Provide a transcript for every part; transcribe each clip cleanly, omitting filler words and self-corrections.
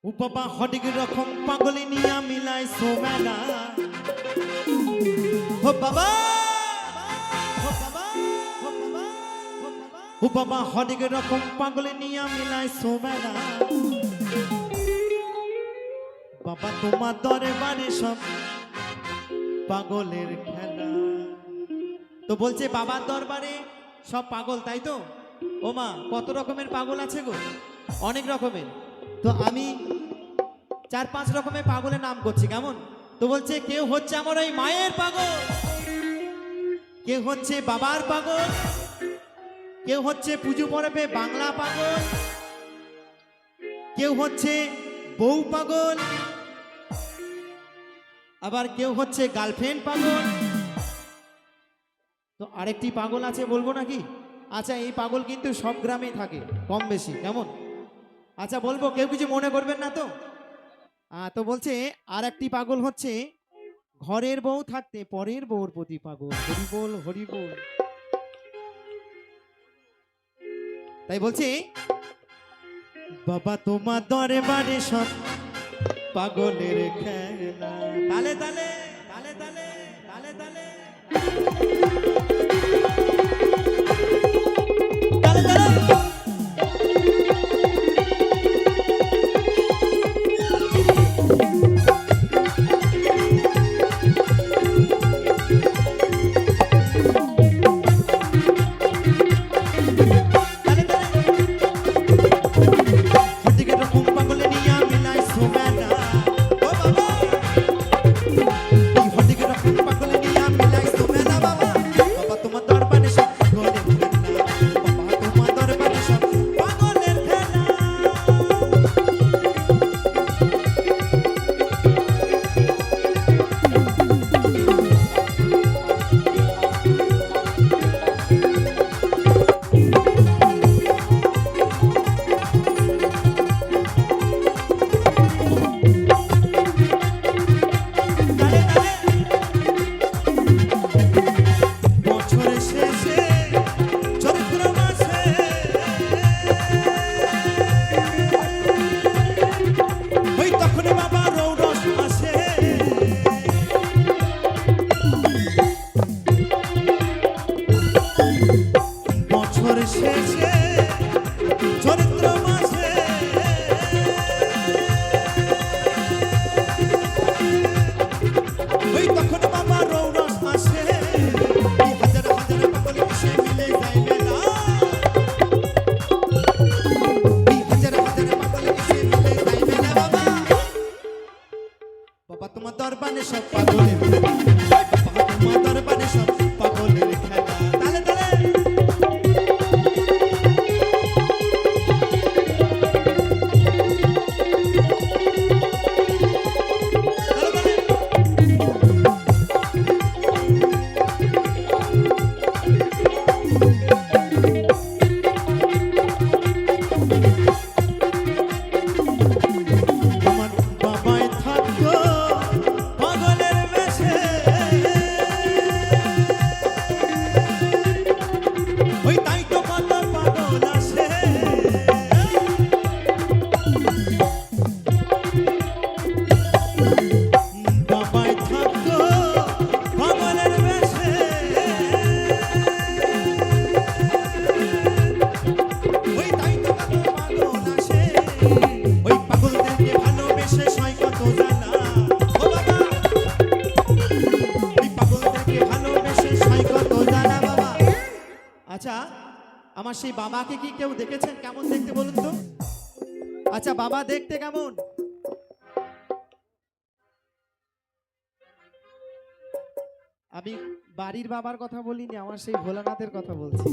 ও বাবা হরেক রকম পাগল নিয়া মিলাই সোমেলা ও বাবা ও বাবা হরেক রকম পাগল নিয়া মিলাই সোমেলা বাবা তোমার দরবারে সব পাগলের খেলা। তো বলছে বাবার দরবারে সব পাগল, তাই তো? ও মা, কত রকমের পাগল আছে গো? অনেক রকমের। তো আমি 4-5 রকমের পাগলের নাম করছি, কেমন? তো বলছে কেউ হচ্ছে আমার ওই মায়ের পাগল, কেউ হচ্ছে বাবার পাগল, কেউ হচ্ছে পুজো পড়বে বাংলা পাগল, কেউ হচ্ছে বউ পাগল, আবার কেউ হচ্ছে গার্লফ্রেন্ড পাগল। তো আরেকটি পাগল আছে, বলবো নাকি? আচ্ছা, এই পাগল কিন্তু সব গ্রামেই থাকে কম বেশি, কেমন? আচ্ছা বলবো, কেউ কিছু মনে করবেন না তো? তো বলছে আর একটি পাগল হচ্ছে ঘরের বউ থাকতে পরের বউর প্রতি পাগল। হরি বল হরি বল। তাই বলছে বাবা তোমার দরবারে সব পাগলের খেলা। তালে তালে তালে তালে তালে তালে তালে তালে। আমার সেই বাবাকে কি কেউ দেখেছেন? কেমন দেখতে বলুন তো? আচ্ছা, বাবা দেখতে কেমন? আমি বাড়ির বাবার কথা বলিনি, আমার সেই ভোলানাথের কথা বলছি।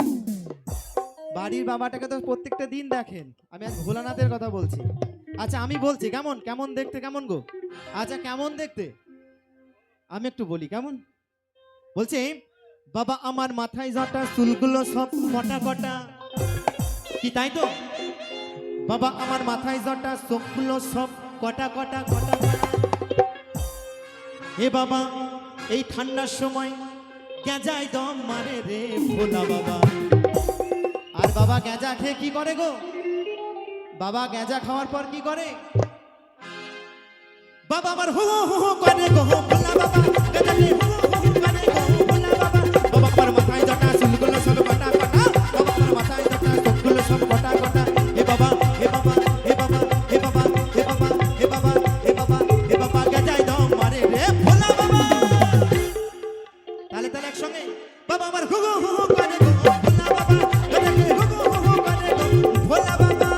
বাড়ির বাবাটাকে তো প্রত্যেকটা দিন দেখেন, আমি আজ ভোলানাথের কথা বলছি। আচ্ছা আমি বলছি কেমন কেমন দেখতে, কেমন গো? আচ্ছা কেমন দেখতে আমি একটু বলি কেমন। বলছে বাবা আমার মাথায় জটা, চুলগুলো সব কটা কটা। কি তাই তো? বাবা আমার মাথায় জটা, চোখগুলো সব কটা কটা কটা কটা। হে বাবা এই ঠান্ডার সময় গেঁজায় দম মারে রে ভোলা বাবা। আর বাবা গেঁজা খেয়ে কি করে গো? বাবা গেঁজা খাওয়ার পর কি করে? বাবা আমার হু হু হু করে গো ভোলা বাবা গজলে হু হু হু করে গো ভোলা বাবা বাবা আমার মাথায় জটা চুলগুলো সব কটা কটা বাবা আমার মাথায় জটা চুলগুলো সব কটা কটা হে বাবা হে বাবা হে বাবা হে বাবা হে বাবা হে বাবা হে বাবা হে বাবা গজাই দাও মারে রে ভোলা বাবা তালে তালে একসঙ্গে বাবা আমার হু হু হু করে গো ভোলা বাবা গজলে হু হু হু করে গো ভোলা বাবা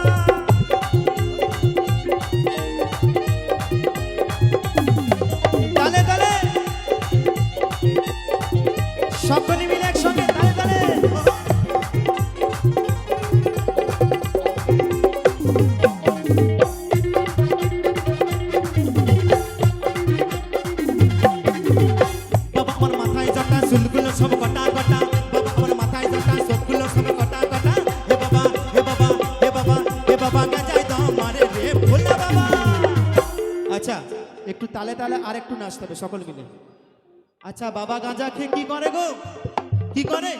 তালে তালে সকলে মিলে একসঙ্গে তালে তালে বাবা আমার মাথায় জটা চুলগুলো সব কটা কটা বাবা আমার মাথায় জটা চুলগুলো সব কটা কটা হে বাবা হে বাবা হে বাবা হে বাবা গাজাই দাও মারে রে ভোলা বাবা আচ্ছা একটু তালে তালে আর একটু নাচতে হবে সকল মিলে আচ্ছা বাবা গাঁজা খেয়ে কি করে গো কি করে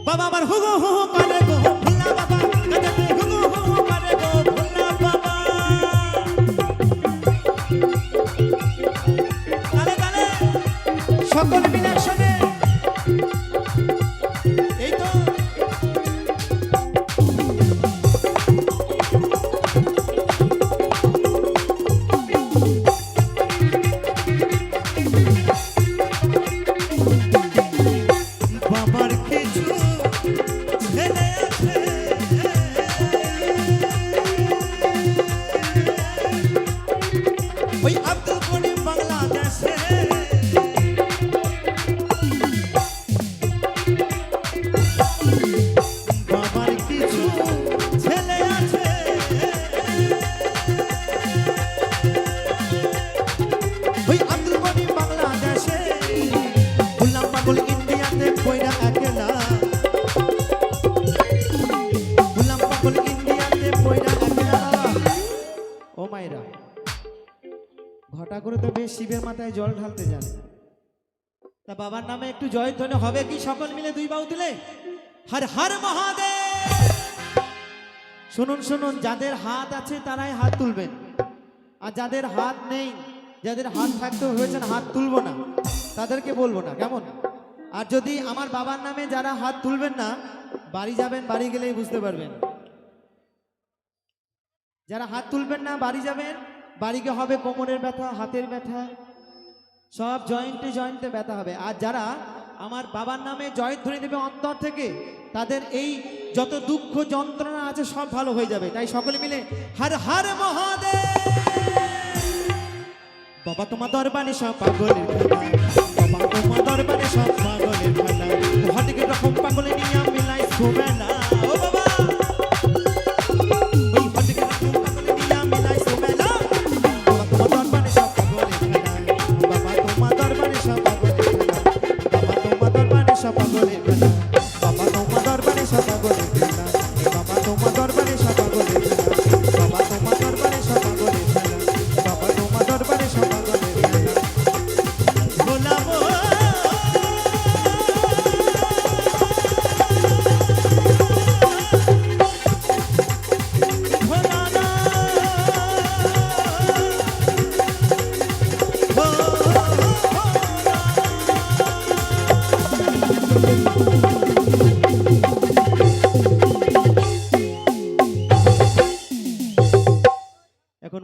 বাবা আমার হু হু হু করে গো ভোলা বাবা গাঁজা খেয়ে হু হু হু করে গো ভোলা বাবা তালে তালে সকল মিলে একসঙ্গে এই তো বাবার কিছু ছেলে আছে ওই আব্দুল করিম বাংলাদেশে বাবার কিছু ছেলে আছে ওই আব্দুল করিম বাংলাদেশে গুলাম পাগল ইন্ডিয়াতে কইরা একলা গুলাম পাগল ইন্ডিয়াতে কইরা একলা ও মাইরা ঘটা করে তো বেশ শিবের মাথায় জল ঢালতে জানে তা বাবার নামে একটু জয়ধ্বনি হবে কি সকল মিলে দুই বাউ তুলে হর হর মহাদেব শুনুন শুনুন যাদের হাত আছে তারাই হাত তুলবেন আর যাদের হাত নেই যাদের হাত থাকতে হয়েছেন হাত তুলবো না তাদেরকে বলবো না কেমন আর যদি আমার বাবার নামে যারা হাত তুলবেন না বাড়ি যাবেন বাড়ি গেলেই বুঝতে পারবেন যারা হাত তুলবেন না বাড়ি যাবেন বাড়িকে হবে কোমরের ব্যথা হাতের ব্যথা সব জয়েন্টে জয়েন্টে ব্যথা হবে আর যারা আমার বাবার নামে জয়ধ্বনি দেবে অন্তর থেকে তাদের এই যত দুঃখ যন্ত্রণা আছে সব ভালো হয়ে যাবে তাই সকলে মিলে হর হর মহাদেব বাবা তোমার দরবারে সব পাগলের খেলা বাবা তোমার দরবারে সব পাগলের খেলা হাটিকে রকম পাগলে নিয়ে আমি লাই শোবেলা ও বাবা ওই হাটিকে রকম পাগলে নিয়ে আমি লাই শোবেলা বাবা তোমার দরবারে সব পাগলের খেলা বাবা তোমার দরবারে সব পাগলের খেলা বাবা তোমার দরবারে সব পাগলের খেলা বাবা তোমার দরবারে সব পাগলের খেলা বাবা তোমার দরবারে সব পাগলের খেলা বাবা তোমার দরবারে সব পাগলের খেলা বাবা তোমার দরবারে সব পাগলের খেলা ভোলা এখন